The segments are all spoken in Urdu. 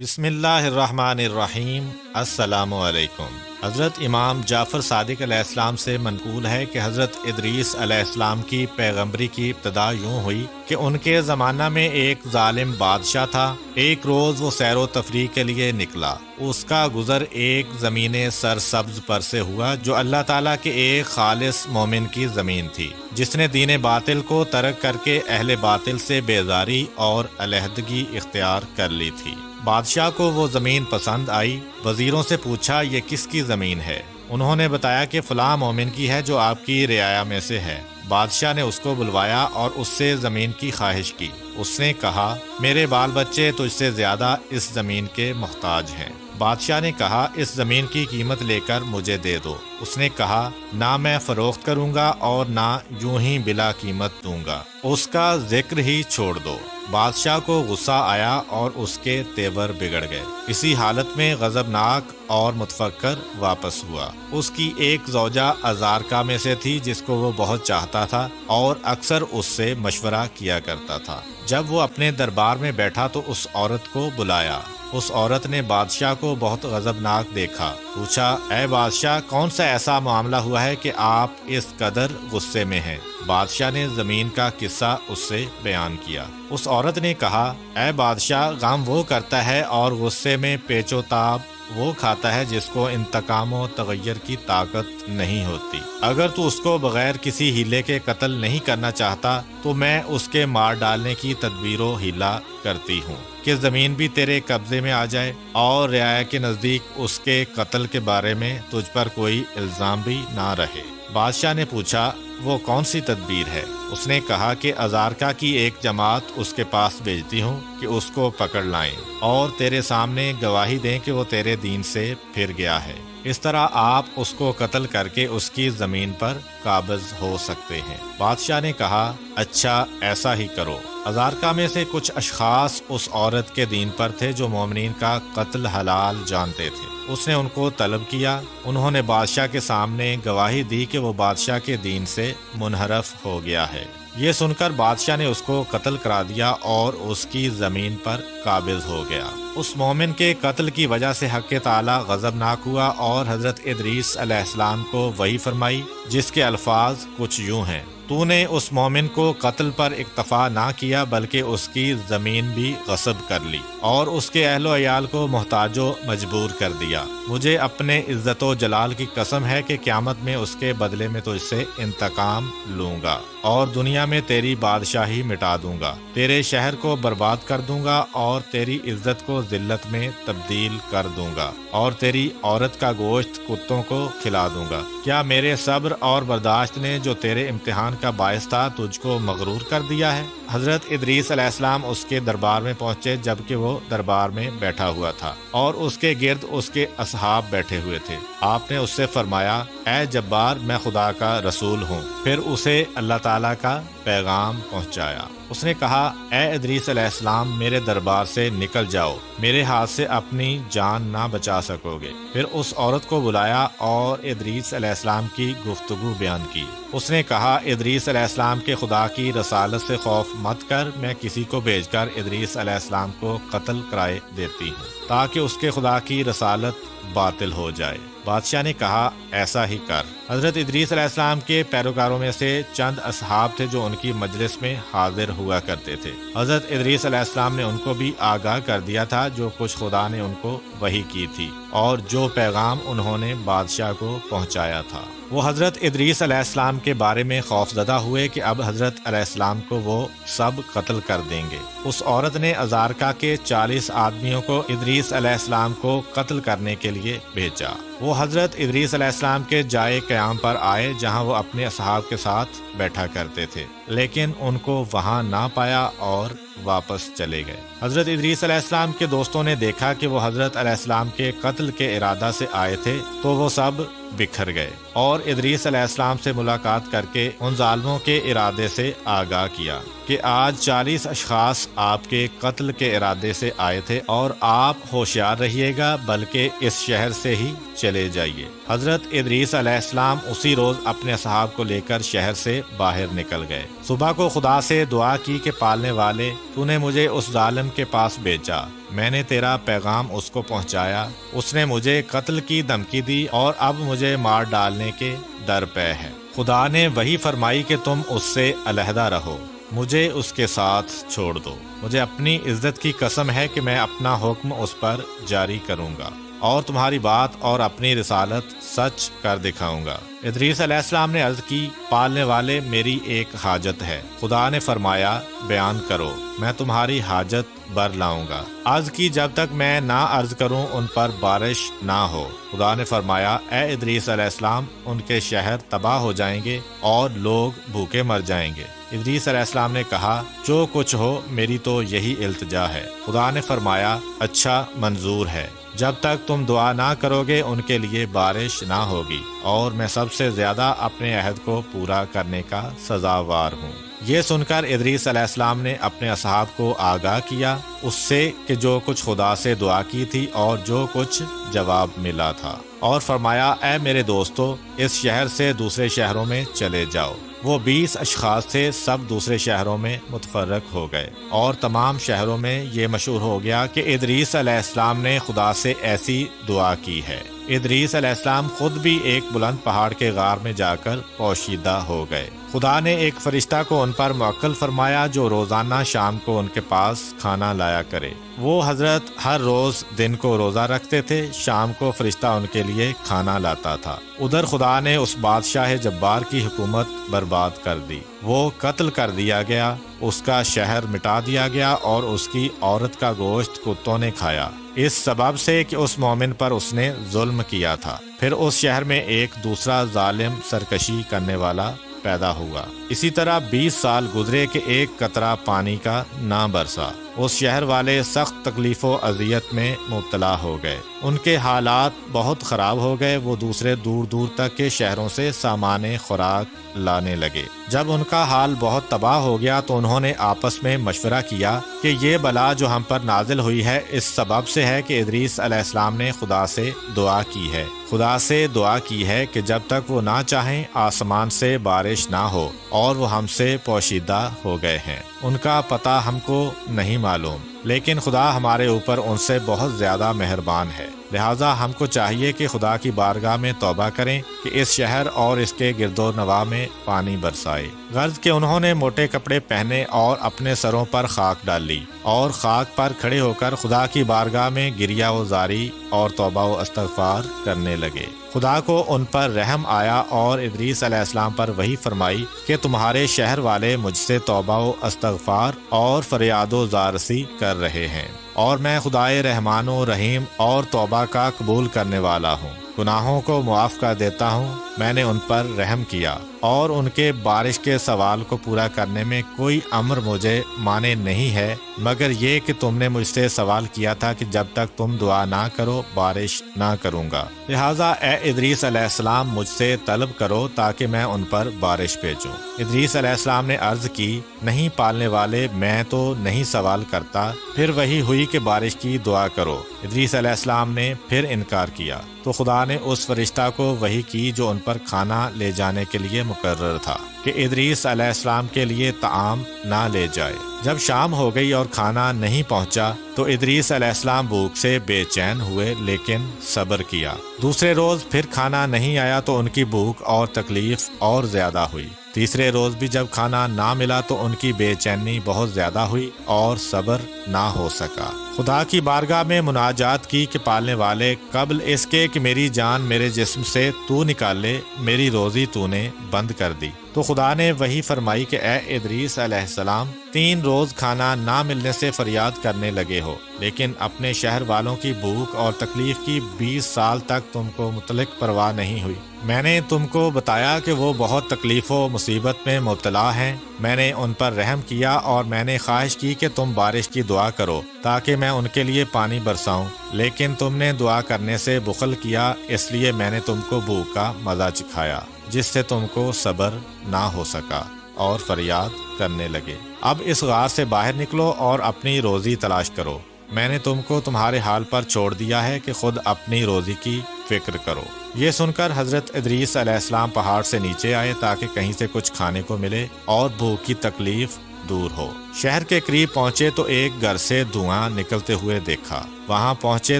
بسم اللہ الرحمن الرحیم۔ السلام علیکم۔ حضرت امام جعفر صادق علیہ السلام سے منقول ہے کہ حضرت ادریس علیہ السلام کی پیغمبری کی ابتدا یوں ہوئی کہ ان کے زمانہ میں ایک ظالم بادشاہ تھا۔ ایک روز وہ سیر و تفریح کے لیے نکلا۔ اس کا گزر ایک زمین سرسبز پر سے ہوا جو اللہ تعالیٰ کے ایک خالص مومن کی زمین تھی، جس نے دین باطل کو ترک کر کے اہل باطل سے بیزاری اور علیحدگی اختیار کر لی تھی۔ بادشاہ کو وہ زمین پسند آئی۔ وزیروں سے پوچھا یہ کس کی زمین ہے؟ انہوں نے بتایا کہ فلاں مومن کی ہے جو آپ کی رعایا میں سے ہے۔ بادشاہ نے اس کو بلوایا اور اس سے زمین کی خواہش کی۔ اس نے کہا میرے بال بچے تجھ سے زیادہ اس زمین کے محتاج ہیں۔ بادشاہ نے کہا اس زمین کی قیمت لے کر مجھے دے دو۔ اس نے کہا نہ میں فروخت کروں گا اور نہ یوں ہی بلا قیمت دوں گا، اس کا ذکر ہی چھوڑ دو۔ بادشاہ کو غصہ آیا اور اس کے تیور بگڑ گئے۔ اسی حالت میں غضبناک اور متفکر واپس ہوا۔ اس کی ایک زوجہ ازارکا میں سے تھی جس کو وہ بہت چاہتا تھا اور اکثر اس سے مشورہ کیا کرتا تھا۔ جب وہ اپنے دربار میں بیٹھا تو اس عورت کو بلایا۔ اس عورت نے بادشاہ کو بہت غضبناک دیکھا۔ پوچھا اے بادشاہ کون سا ایسا معاملہ ہوا ہے کہ آپ اس قدر غصے میں ہیں؟ بادشاہ نے زمین کا قصہ اس سے بیان کیا۔ اس عورت نے کہا اے بادشاہ غم وہ کرتا ہے اور غصے میں پیچ و تاب وہ کھاتا ہے جس کو انتقام و تغیر کی طاقت نہیں ہوتی۔ اگر تو اس کو بغیر کسی ہیلے کے قتل نہیں کرنا چاہتا تو میں اس کے مار ڈالنے کی تدبیر و ہیلا کرتی ہوں کہ زمین بھی تیرے قبضے میں آ جائے اور رعایا کے نزدیک اس کے قتل کے بارے میں تجھ پر کوئی الزام بھی نہ رہے۔ بادشاہ نے پوچھا وہ کون سی تدبیر ہے؟ اس نے کہا کہ ازارکا کی ایک جماعت اس کے پاس بھیجتی ہوں کہ اس کو پکڑ لائیں اور تیرے سامنے گواہی دیں کہ وہ تیرے دین سے پھر گیا ہے۔ اس طرح آپ اس کو قتل کر کے اس کی زمین پر قابض ہو سکتے ہیں۔ بادشاہ نے کہا اچھا ایسا ہی کرو۔ ازارکا میں سے کچھ اشخاص اس عورت کے دین پر تھے جو مومنین کا قتل حلال جانتے تھے۔ اس نے ان کو طلب کیا۔ انہوں نے بادشاہ کے سامنے گواہی دی کہ وہ بادشاہ کے دین سے منحرف ہو گیا ہے۔ یہ سن کر بادشاہ نے اس کو قتل کرا دیا اور اس کی زمین پر قابض ہو گیا۔ اس مومن کے قتل کی وجہ سے حق تعالی غضبناک ہوا اور حضرت ادریس علیہ السلام کو وحی فرمائی جس کے الفاظ کچھ یوں ہیں تو نے اس مومن کو قتل پر اکتفا نہ کیا بلکہ اس کی زمین بھی غصب کر لی اور اس کے اہل و عیال کو محتاج و مجبور کر دیا۔ مجھے اپنے عزت و جلال کی قسم ہے کہ قیامت میں اس کے بدلے میں تجھ سے انتقام لوں گا اور دنیا میں تیری بادشاہی مٹا دوں گا، تیرے شہر کو برباد کر دوں گا اور تیری عزت کو ذلت میں تبدیل کر دوں گا اور تیری عورت کا گوشت کتوں کو کھلا دوں گا۔ کیا میرے صبر اور برداشت نے جو تیرے امتحان کا باعث تھا تجھ کو مغرور کر دیا ہے؟ حضرت ادریس علیہ السلام اس کے دربار میں پہنچے جبکہ وہ دربار میں بیٹھا ہوا تھا اور اس کے گرد اس کے اصحاب بیٹھے ہوئے تھے۔ آپ نے اس سے فرمایا اے جبار میں خدا کا رسول ہوں۔ پھر اسے اللہ تعالیٰ کا پیغام پہنچایا۔ اس نے کہا اے ادریس علیہ السلام میرے دربار سے نکل جاؤ، میرے ہاتھ سے اپنی جان نہ بچا سکو گے۔ پھر اس عورت کو بلایا اور ادریس علیہ السلام کی گفتگو بیان کی۔ اس نے کہا ادریس علیہ السلام کے خدا کی رسالت سے خوف مت کر، میں کسی کو بھیج کر ادریس علیہ السلام کو قتل کرائے دیتی ہوں تاکہ اس کے خدا کی رسالت باطل ہو جائے۔ بادشاہ نے کہا ایسا ہی کر۔ حضرت ادریس علیہ السلام کے پیروکاروں میں سے چند اصحاب تھے جو ان کی مجلس میں حاضر ہوا کرتے تھے۔ حضرت ادریس علیہ السلام نے ان کو بھی آگاہ کر دیا تھا جو کچھ خدا نے ان کو وحی کی تھی اور جو پیغام انہوں نے بادشاہ کو پہنچایا تھا۔ وہ حضرت ادریس علیہ السلام کے بارے میں خوفزدہ ہوئے کہ اب حضرت علیہ السلام کو وہ سب قتل کر دیں گے۔ اس عورت نے ازارکا کے 40 آدمیوں کو ادریس علیہ السلام کو قتل کرنے کے لیے بھیجا۔ وہ حضرت ادریس علیہ السلام کے جائے قیام پر آئے جہاں وہ اپنے اصحاب کے ساتھ بیٹھا کرتے تھے، لیکن ان کو وہاں نہ پایا اور واپس چلے گئے۔ حضرت ادریس علیہ السلام کے دوستوں نے دیکھا کہ وہ حضرت علیہ السلام کے قتل کے ارادہ سے آئے تھے تو وہ سب بکھر گئے اور ادریس علیہ السلام سے ملاقات کر کے ان ظالموں کے ارادے سے آگاہ کیا کہ آج 40 اشخاص آپ کے قتل کے ارادے سے آئے تھے اور آپ ہوشیار رہیے گا بلکہ اس شہر سے ہی چلے جائیے۔ حضرت ادریس علیہ السلام اسی روز اپنے اصحاب کو لے کر شہر سے باہر نکل گئے۔ صبح کو خدا سے دعا کی کہ پالنے والے تو نے مجھے اس ظالم کے پاس بھیجا، میں نے تیرا پیغام اس کو پہنچایا، اس نے مجھے قتل کی دھمکی دی اور اب مجھے مار ڈالنے کے در پے ہے۔ خدا نے وحی فرمائی کہ تم اس سے علیحدہ رہو، مجھے اس کے ساتھ چھوڑ دو۔ مجھے اپنی عزت کی قسم ہے کہ میں اپنا حکم اس پر جاری کروں گا اور تمہاری بات اور اپنی رسالت سچ کر دکھاؤں گا۔ ادریس علیہ السلام نے عرض کی، پالنے والے میری ایک حاجت ہے۔ خدا نے فرمایا، بیان کرو، میں تمہاری حاجت بر لاؤں گا۔ عرض کی، جب تک میں نہ عرض کروں ان پر بارش نہ ہو۔ خدا نے فرمایا، اے ادریس علیہ السلام، ان کے شہر تباہ ہو جائیں گے اور لوگ بھوکے مر جائیں گے۔ ادریس علیہ السلام نے کہا، جو کچھ ہو میری تو یہی التجا ہے۔ خدا نے فرمایا، اچھا، منظور ہے، جب تک تم دعا نہ کرو گے ان کے لیے بارش نہ ہوگی، اور میں سب سے زیادہ اپنے عہد کو پورا کرنے کا سزاوار ہوں۔ یہ سن کر ادریس علیہ السلام نے اپنے اصحاب کو آگاہ کیا اس سے کہ جو کچھ خدا سے دعا کی تھی اور جو کچھ جواب ملا تھا، اور فرمایا، اے میرے دوستو، اس شہر سے دوسرے شہروں میں چلے جاؤ۔ وہ 20 اشخاص تھے، سب دوسرے شہروں میں متفرق ہو گئے، اور تمام شہروں میں یہ مشہور ہو گیا کہ ادریس علیہ السلام نے خدا سے ایسی دعا کی ہے۔ ادریس علیہ السلام خود بھی ایک بلند پہاڑ کے غار میں جا کر پوشیدہ ہو گئے۔ خدا نے ایک فرشتہ کو ان پر موکل فرمایا جو روزانہ شام کو ان کے پاس کھانا لایا کرے۔ وہ حضرت ہر روز دن کو روزہ رکھتے تھے، شام کو فرشتہ ان کے لیے کھانا لاتا تھا۔ ادھر خدا نے اس بادشاہ جبار کی حکومت برباد کر دی، وہ قتل کر دیا گیا، اس کا شہر مٹا دیا گیا اور اس کی عورت کا گوشت کتوں نے کھایا، اس سبب سے کہ اس مومن پر اس نے ظلم کیا تھا۔ پھر اس شہر میں ایک دوسرا ظالم سرکشی کرنے والا پیدا ہوا۔ اسی طرح 20 سال گزرے کہ ایک قطرہ پانی کا نہ برسا۔ اس شہر والے سخت تکلیف و اذیت میں مبتلا ہو گئے، ان کے حالات بہت خراب ہو گئے، وہ دوسرے دور دور تک کے شہروں سے سامان خوراک لانے لگے۔ جب ان کا حال بہت تباہ ہو گیا تو انہوں نے آپس میں مشورہ کیا کہ یہ بلا جو ہم پر نازل ہوئی ہے اس سبب سے ہے کہ ادریس علیہ السلام نے خدا سے دعا کی ہے، خدا سے دعا کی ہے کہ جب تک وہ نہ چاہیں آسمان سے بارش نہ ہو، اور وہ ہم سے پوشیدہ ہو گئے ہیں۔ ان کا پتہ ہم کو نہیں معلوم، لیکن خدا ہمارے اوپر ان سے بہت زیادہ مہربان ہے، لہٰذا ہم کو چاہیے کہ خدا کی بارگاہ میں توبہ کریں کہ اس شہر اور اس کے گرد و نواح میں پانی برسائے۔ غرض کہ انہوں نے موٹے کپڑے پہنے اور اپنے سروں پر خاک ڈال لی، اور خاک پر کھڑے ہو کر خدا کی بارگاہ میں گریہ و زاری اور توبہ و استغفار کرنے لگے۔ خدا کو ان پر رحم آیا اور ادریس علیہ السلام پر وحی فرمائی کہ تمہارے شہر والے مجھ سے توبہ و استغفار اور فریاد و زارسی کر رہے ہیں، اور میں خدائے رحمان و رحیم اور توبہ کا قبول کرنے والا ہوں، گناہوں کو معاف کر دیتا ہوں۔ میں نے ان پر رحم کیا اور ان کے بارش کے سوال کو پورا کرنے میں کوئی امر مجھے مانے نہیں ہے، مگر یہ کہ تم نے مجھ سے سوال کیا تھا کہ جب تک تم دعا نہ کرو بارش نہ کروں گا، لہٰذا اے ادریس علیہ السلام مجھ سے طلب کرو تاکہ میں ان پر بارش بھیجوں۔ ادریس علیہ السلام نے عرض کی، نہیں پالنے والے، میں تو نہیں سوال کرتا۔ پھر وہی ہوئی کہ بارش کی دعا کرو۔ ادریس علیہ السلام نے پھر انکار کیا تو خدا نے اس فرشتہ کو وحی کی جو ان پر کھانا لے جانے کے لیے مقرر تھا کہ ادریس علیہ السلام کے لیے طعام نہ لے جائے۔ جب شام ہو گئی اور کھانا نہیں پہنچا تو ادریس علیہ السلام بھوک سے بے چین ہوئے، لیکن صبر کیا۔ دوسرے روز پھر کھانا نہیں آیا تو ان کی بھوک اور تکلیف اور زیادہ ہوئی۔ تیسرے روز بھی جب کھانا نہ ملا تو ان کی بے چینی بہت زیادہ ہوئی اور صبر نہ ہو سکا۔ خدا کی بارگاہ میں مناجات کی کہ پالنے والے، قبل اس کے کہ میری جان میرے جسم سے تو نکالے، میری روزی تو نے بند کر دی۔ تو خدا نے وہی فرمائی کہ اے ادریس علیہ السلام، 3 روز کھانا نہ ملنے سے فریاد کرنے لگے ہو، لیکن اپنے شہر والوں کی بھوک اور تکلیف کی 20 سال تک تم کو متعلق پرواہ نہیں ہوئی۔ میں نے تم کو بتایا کہ وہ بہت تکلیف و مصیبت میں مبتلا ہیں، میں نے ان پر رحم کیا اور میں نے خواہش کی کہ تم بارش کی دعا کرو تاکہ میں ان کے لیے پانی برساؤں، لیکن تم نے دعا کرنے سے بخل کیا، اس لیے میں نے تم کو بھوک کا مزہ چکھایا جس سے تم کو صبر نہ ہو سکا اور فریاد کرنے لگے۔ اب اس غار سے باہر نکلو اور اپنی روزی تلاش کرو، میں نے تم کو تمہارے حال پر چھوڑ دیا ہے کہ خود اپنی روزی کی فکر کرو۔ یہ سن کر حضرت ادریس علیہ السلام پہاڑ سے نیچے آئے تاکہ کہیں سے کچھ کھانے کو ملے اور بھوک کی تکلیف دور ہو۔ شہر کے قریب پہنچے تو ایک گھر سے دھواں نکلتے ہوئے دیکھا۔ وہاں پہنچے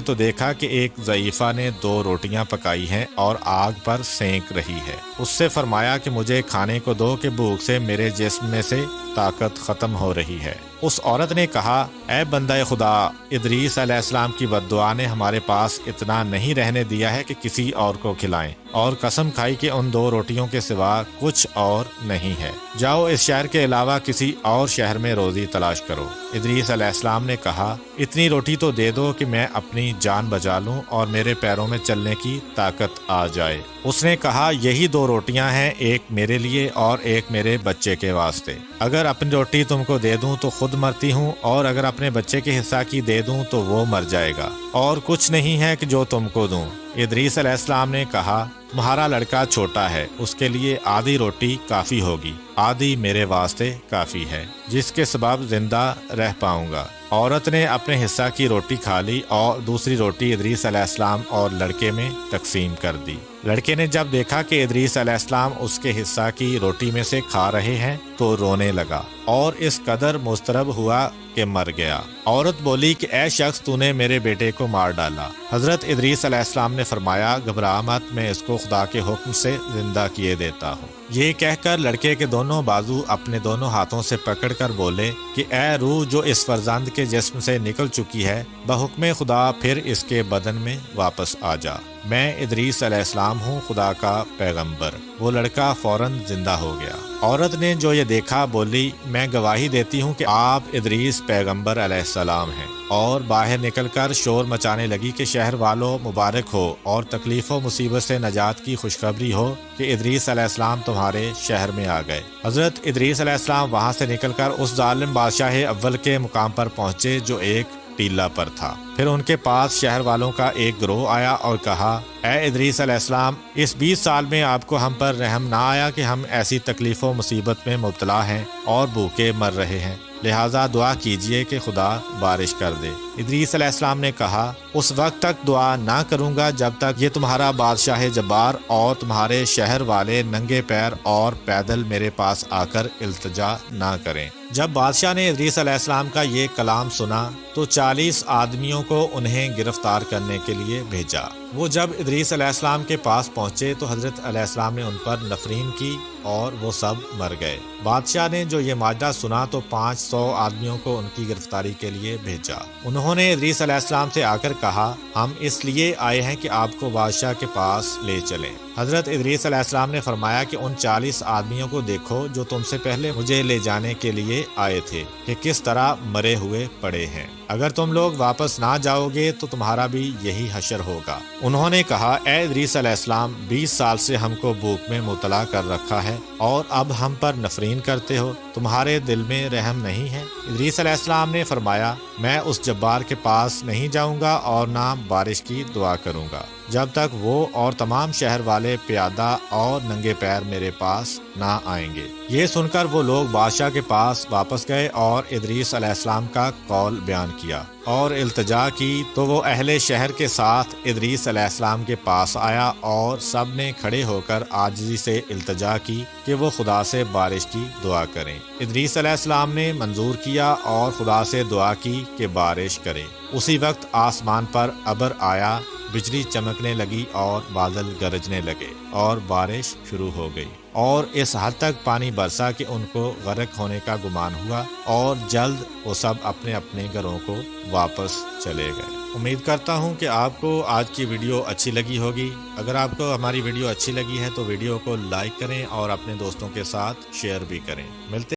تو دیکھا کہ ایک ضعیفہ نے 2 روٹیاں پکائی ہیں اور آگ پر سینک رہی ہے۔ اس سے فرمایا کہ مجھے کھانے کو دو کہ بھوک سے میرے جسم میں سے طاقت ختم ہو رہی ہے۔ اس عورت نے کہا، اے بندہ خدا، ادریس علیہ السلام کی بد دعا نے ہمارے پاس اتنا نہیں رہنے دیا ہے کہ کسی اور کو کھلائیں، اور قسم کھائی کہ ان 2 روٹیوں کے سوا کچھ اور نہیں ہے۔ جاؤ اس شہر کے علاوہ کسی اور شہر میں روزی تلاش کرو۔ ادریس علیہ السلام نے کہا، اتنی روٹی تو دے دو کہ میں اپنی جان بچا لوں اور میرے پیروں میں چلنے کی طاقت آ جائے۔ اس نے کہا، یہی 2 روٹیاں ہیں، ایک میرے لیے اور ایک میرے بچے کے واسطے۔ اگر اپنی روٹی تم کو دے دوں تو خود مرتی ہوں، اور اگر اپنے بچے کے حصہ کی دے دوں تو وہ مر جائے گا، اور کچھ نہیں ہے کہ جو تم کو دوں۔ ادریس علیہ السلام نے کہا، تمہارا لڑکا چھوٹا ہے، اس کے لیے آدھی روٹی کافی ہوگی، آدھی میرے واسطے کافی ہے، جس کے سبب زندہ رہ پاؤں گا۔ عورت نے اپنے حصہ کی روٹی کھا لی اور دوسری روٹی ادریس علیہ السلام اور لڑکے میں تقسیم کر دی۔ لڑکے نے جب دیکھا کہ ادریس علیہ السلام اس کے حصہ کی روٹی میں سے کھا رہے ہیں تو رونے لگا اور اس قدر مضطرب ہوا کہ مر گیا۔ عورت بولی کہ اے شخص، تو نے میرے بیٹے کو مار ڈالا۔ حضرت ادریس علیہ السلام نے فرمایا، گھبرا مت، میں اس کو خدا کے حکم سے زندہ کیے دیتا ہوں۔ یہ کہہ کر لڑکے کے دونوں بازو اپنے دونوں ہاتھوں سے پکڑ کر بولے کہ اے روح جو اس فرزند کے جسم سے نکل چکی ہے، بحکم خدا پھر اس کے بدن میں واپس آ جا۔ میں ادریس علیہ السلام ہوں، خدا کا پیغمبر۔ وہ لڑکا فوراً زندہ ہو گیا۔ عورت نے جو یہ دیکھا بولی، میں گواہی دیتی ہوں کہ آپ ادریس پیغمبر علیہ السلام ہیں، اور باہر نکل کر شور مچانے لگی کہ شہر والوں مبارک ہو اور تکلیف و مصیبت سے نجات کی خوشخبری ہو کہ ادریس علیہ السلام تمہارے شہر میں آ گئے۔ حضرت ادریس علیہ السلام وہاں سے نکل کر اس ظالم بادشاہ اول کے مقام پر پہنچے جو ایک ٹیلا پر تھا۔ پھر ان کے پاس شہر والوں کا ایک گروہ آیا اور کہا، اے ادریس علیہ السلام، اس 20 سال میں آپ کو ہم پر رحم نہ آیا کہ ہم ایسی تکلیف و مصیبت میں مبتلا ہیں اور بھوکے مر رہے ہیں، لہٰذا دعا کیجئے کہ خدا بارش کر دے۔ ادریس علیہ السلام نے کہا، اس وقت تک دعا نہ کروں گا جب تک یہ تمہارا بادشاہ جبار اور تمہارے شہر والے ننگے پیر اور پیدل میرے پاس آ کر التجا نہ کریں۔ جب بادشاہ نے ادریس علیہ السلام کا یہ کلام سنا تو 40 آدمیوں کو انہیں گرفتار کرنے کے لیے بھیجا۔ وہ جب ادریس علیہ السلام کے پاس پہنچے تو حضرت علیہ السلام نے ان پر نفرین کی اور وہ سب مر گئے۔ بادشاہ نے جو یہ ماجرا سنا تو 500 آدمیوں کو ان کی گرفتاری کے لیے بھیجا۔ انہوں نے ادریس علیہ السلام سے آ کر کہا، ہم اس لیے آئے ہیں کہ آپ کو بادشاہ کے پاس لے چلیں۔ حضرت ادریس علیہ السلام نے فرمایا کہ ان 40 آدمیوں کو دیکھو جو تم سے پہلے مجھے لے جانے کے لیے آئے تھے کہ کس طرح مرے ہوئے پڑے ہیں۔ اگر تم لوگ واپس نہ جاؤ گے تو تمہارا بھی یہی حشر ہوگا۔ انہوں نے کہا، اے ادریس علیہ السلام، 20 سال سے ہم کو بھوک میں مبتلا کر رکھا ہے اور اب ہم پر نفرین کرتے ہو، تمہارے دل میں رحم نہیں ہے؟ ادریس علیہ السلام نے فرمایا، میں اس جبار کے پاس نہیں جاؤں گا اور نہ بارش کی دعا کروں گا جب تک وہ اور تمام شہر والے پیادہ اور ننگے پیر میرے پاس نہ آئیں گے۔ یہ سن کر وہ لوگ بادشاہ کے پاس واپس گئے اور ادریس علیہ السلام کا قول بیان کیا اور التجا کی تو وہ اہل شہر کے ساتھ ادریس علیہ السلام کے پاس آیا اور سب نے کھڑے ہو کر عاجزی سے التجا کی کہ وہ خدا سے بارش کی دعا کریں۔ ادریس علیہ السلام نے منظور کیا اور خدا سے دعا کی کہ بارش کرے۔ اسی وقت آسمان پر ابر آیا، بجلی چمکنے لگی اور بادل گرجنے لگے اور بارش شروع ہو گئی، اور اس حد تک پانی برسا کہ ان کو غرق ہونے کا گمان ہوا، اور جلد وہ سب اپنے اپنے گھروں کو واپس چلے گئے۔ امید کرتا ہوں کہ آپ کو آج کی ویڈیو اچھی لگی ہوگی۔ اگر آپ کو ہماری ویڈیو اچھی لگی ہے تو ویڈیو کو لائک کریں اور اپنے دوستوں کے ساتھ شیئر بھی کریں۔ ملتے